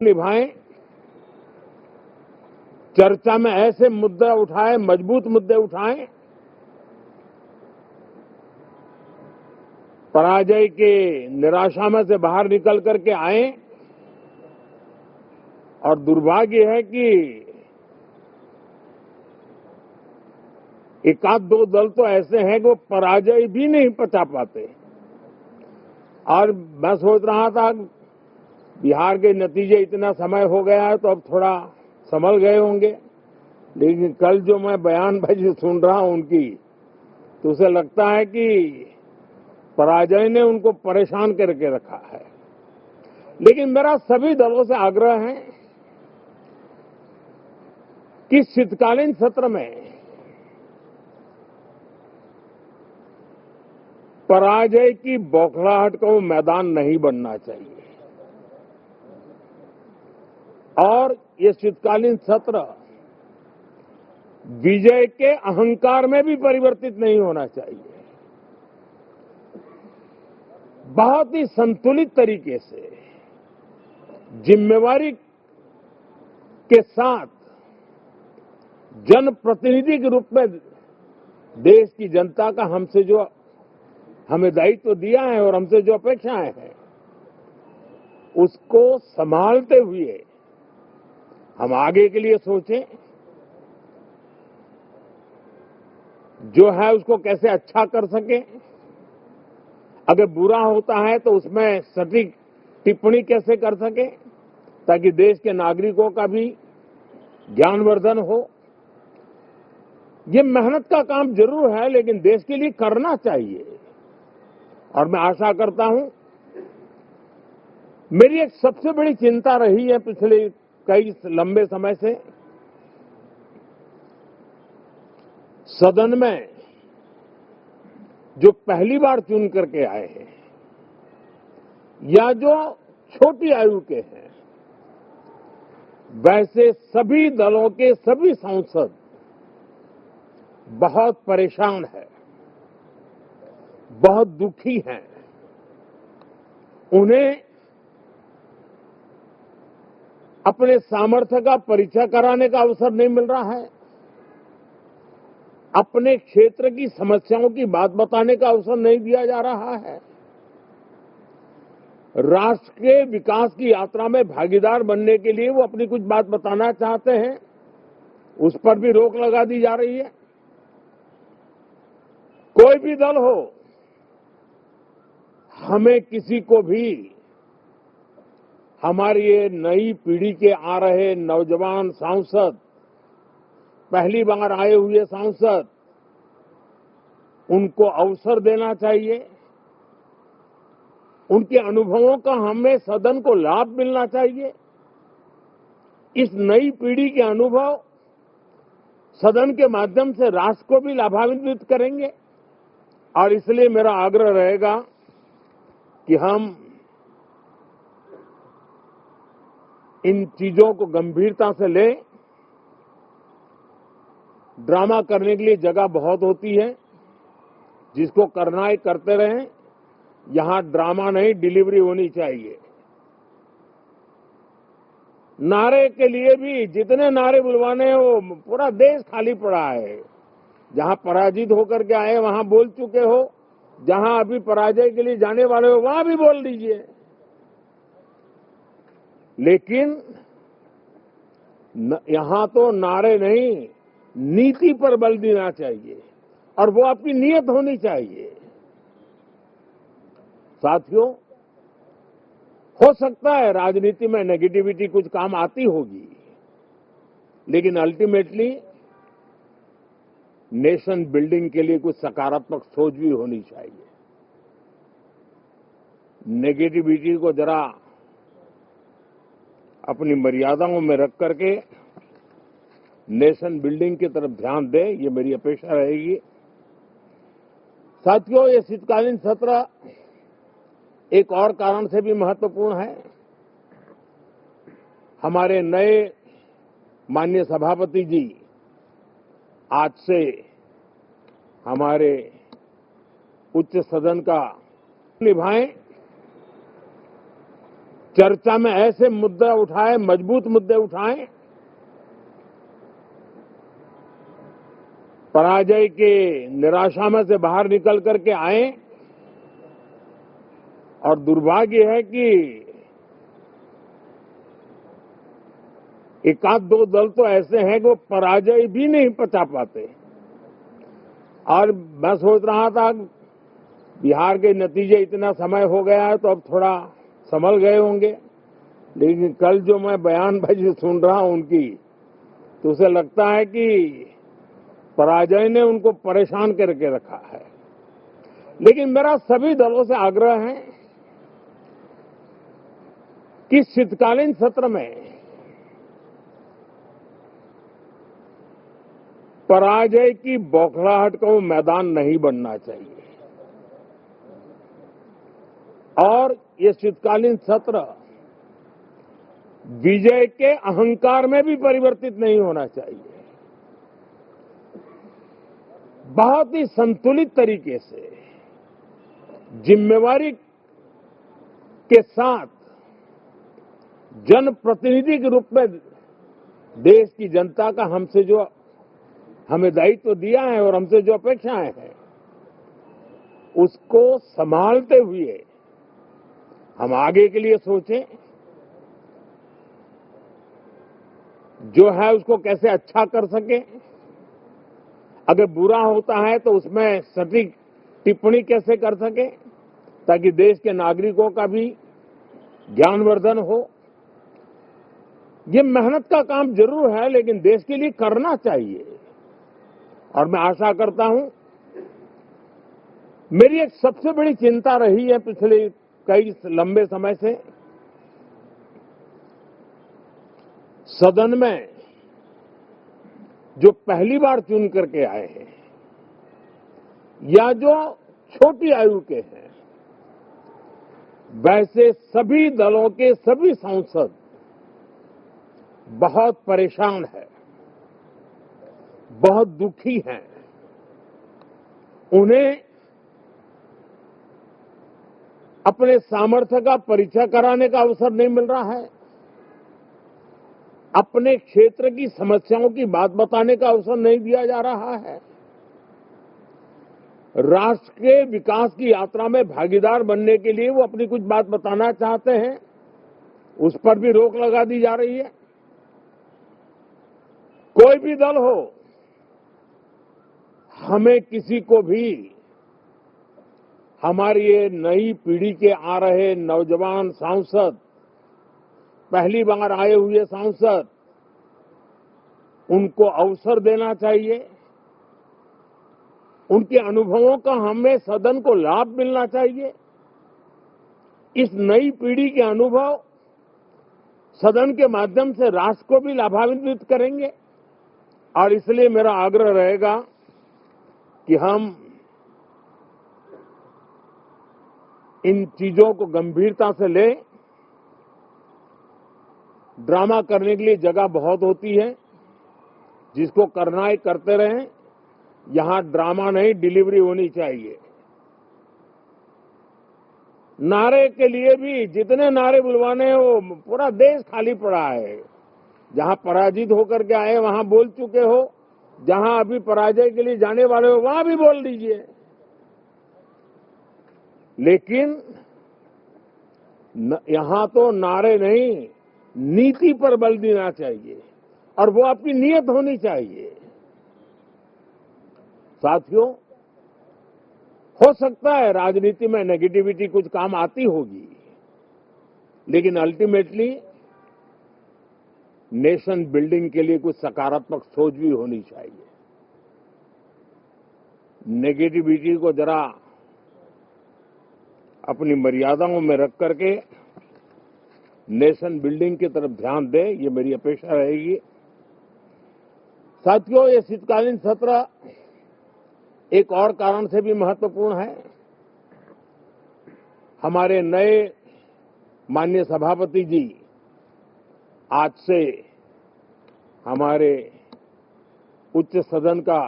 निभाएं, चर्चा में ऐसे मुद्दे उठाएं, मजबूत मुद्दे उठाएं, पराजय के निराशा में से बाहर निकल करके आए। और दुर्भाग्य है कि एक आध दो दल तो ऐसे हैं कि वो पराजय भी नहीं पचा पाते। और मैं सोच रहा था बिहार के नतीजे इतना समय हो गया है तो अब थोड़ा संभल गए होंगे, लेकिन कल जो मैं बयानबाजी सुन रहा हूं उनकी, तो उसे लगता है कि पराजय ने उनको परेशान करके रखा है। लेकिन मेरा सभी दलों से आग्रह है कि शीतकालीन सत्र में पराजय की बौखलाहट का वो मैदान नहीं बनना चाहिए। और ये शीतकालीन सत्र विजय के अहंकार में भी परिवर्तित नहीं होना चाहिए। बहुत ही संतुलित तरीके से, जिम्मेवारी के साथ, जनप्रतिनिधि के रूप में देश की जनता का हमसे जो हमें दायित्व दिया है और हमसे जो अपेक्षाएं हैं, उसको संभालते हुए हम आगे के लिए सोचें, जो है उसको कैसे अच्छा कर सकें। अगर बुरा होता है तो उसमें सटीक टिप्पणी कैसे कर सकें ताकि देश के नागरिकों का भी ज्ञानवर्धन हो। ये मेहनत का काम जरूर है, लेकिन देश के लिए करना चाहिए। और मैं आशा करता हूं, मेरी एक सबसे बड़ी चिंता रही है पिछले कई लंबे समय से, सदन में जो पहली बार चुन करके आए हैं या जो छोटी आयु के हैं, वैसे सभी दलों के सभी सांसद बहुत परेशान हैं, बहुत दुखी हैं। उन्हें अपने सामर्थ्य का परिचय कराने का अवसर नहीं मिल रहा है, अपने क्षेत्र की समस्याओं की बात बताने का अवसर नहीं दिया जा रहा है, राष्ट्र के विकास की यात्रा में भागीदार बनने के लिए वो अपनी कुछ बात बताना चाहते हैं, उस पर भी रोक लगा दी जा रही है। कोई भी दल हो, हमें किसी को भी हमारी ये नई पीढ़ी के आ रहे नौजवान सांसद, पहली बार आए हुए सांसद, उनको अवसर देना चाहिए। उनके अनुभवों का हमें सदन को लाभ मिलना चाहिए। इस नई पीढ़ी के अनुभव सदन के माध्यम से राष्ट्र को भी लाभान्वित करेंगे। और इसलिए मेरा आग्रह रहेगा कि हम इन चीजों को गंभीरता से लें। ड्रामा करने के लिए जगह बहुत होती है, जिसको करना है करते रहें। यहां ड्रामा नहीं, डिलीवरी होनी चाहिए। नारे के लिए भी जितने नारे बुलवाने हैं, वो पूरा देश खाली पड़ा है। जहां पराजित होकर के आए वहां बोल चुके हो, जहां अभी पराजय के लिए जाने वाले हो वहां भी बोल दीजिए। लेकिन यहां तो नारे नहीं, नीति पर बल देना चाहिए और वो आपकी नीयत होनी चाहिए। साथियों, हो सकता है राजनीति में नेगेटिविटी कुछ काम आती होगी, लेकिन अल्टीमेटली नेशन बिल्डिंग के लिए कुछ सकारात्मक सोच भी होनी चाहिए। नेगेटिविटी को जरा अपनी मर्यादाओं में रख करके नेशन बिल्डिंग की तरफ ध्यान दें, ये मेरी अपेक्षा रहेगी। साथियों, ये शीतकालीन सत्र एक और कारण से भी महत्वपूर्ण है। हमारे नए माननीय सभापति जी आज से हमारे उच्च सदन का निभाएं, चर्चा में ऐसे मुद्दे उठाए, मजबूत मुद्दे उठाए, पराजय के निराशा में से बाहर निकल करके आए। और दुर्भाग्य है कि एक आध दो दल तो ऐसे हैं कि वो पराजय भी नहीं पचा पाते। और मैं सोच रहा था बिहार के नतीजे इतना समय हो गया है तो अब थोड़ा संभल गए होंगे, लेकिन कल जो मैं बयानबाजी सुन रहा हूं उनकी, तो उसे लगता है कि पराजय ने उनको परेशान करके रखा है। लेकिन मेरा सभी दलों से आग्रह है कि शीतकालीन सत्र में पराजय की बौखलाहट का वो मैदान नहीं बनना चाहिए। और ये शीतकालीन सत्र विजय के अहंकार में भी परिवर्तित नहीं होना चाहिए। बहुत ही संतुलित तरीके से, जिम्मेवारी के साथ, जनप्रतिनिधि के रूप में देश की जनता का हमसे जो हमें दायित्व दिया है और हमसे जो अपेक्षाएं हैं, उसको संभालते हुए हम आगे के लिए सोचें। जो है उसको कैसे अच्छा कर सके। अगर बुरा होता है तो उसमें सटीक टिप्पणी कैसे कर सके, ताकि देश के नागरिकों का भी ज्ञानवर्धन हो। ये मेहनत का काम जरूर है, लेकिन देश के लिए करना चाहिए। और मैं आशा करता हूं, मेरी एक सबसे बड़ी चिंता रही है पिछले कई लंबे समय से, सदन में जो पहली बार चुन करके आए हैं या जो छोटी आयु के हैं, वैसे सभी दलों के सभी सांसद बहुत परेशान हैं, बहुत दुखी हैं। उन्हें अपने सामर्थ्य का परिचय कराने का अवसर नहीं मिल रहा है, अपने क्षेत्र की समस्याओं की बात बताने का अवसर नहीं दिया जा रहा है। राष्ट्र के विकास की यात्रा में भागीदार बनने के लिए वो अपनी कुछ बात बताना चाहते हैं, उस पर भी रोक लगा दी जा रही है। कोई भी दल हो, हमें किसी को भी हमारी ये नई पीढ़ी के आ रहे नौजवान सांसद, पहली बार आए हुए सांसद, उनको अवसर देना चाहिए। उनके अनुभवों का हमें सदन को लाभ मिलना चाहिए। इस नई पीढ़ी के अनुभव सदन के माध्यम से राष्ट्र को भी लाभान्वित करेंगे। और इसलिए मेरा आग्रह रहेगा कि हम इन चीजों को गंभीरता से लें। ड्रामा करने के लिए जगह बहुत होती है, जिसको करना है करते रहें। यहां ड्रामा नहीं, डिलीवरी होनी चाहिए। नारे के लिए भी जितने नारे बुलवाने हैं, वो पूरा देश खाली पड़ा है। जहां पराजित होकर के आए वहां बोल चुके हो, जहां अभी पराजय के लिए जाने वाले हो वहां भी बोल दीजिए। लेकिन यहां तो नारे नहीं, नीति पर बल देना चाहिए, और वो आपकी नीयत होनी चाहिए। साथियों, हो सकता है राजनीति में नेगेटिविटी कुछ काम आती होगी, लेकिन अल्टीमेटली नेशन बिल्डिंग के लिए कुछ सकारात्मक सोच भी होनी चाहिए। नेगेटिविटी को जरा अपनी मर्यादाओं में रख करके नेशन बिल्डिंग की तरफ ध्यान दें, ये मेरी अपेक्षा रहेगी। साथियों, ये शीतकालीन सत्र एक और कारण से भी महत्वपूर्ण है। हमारे नए माननीय सभापति जी आज से हमारे उच्च सदन का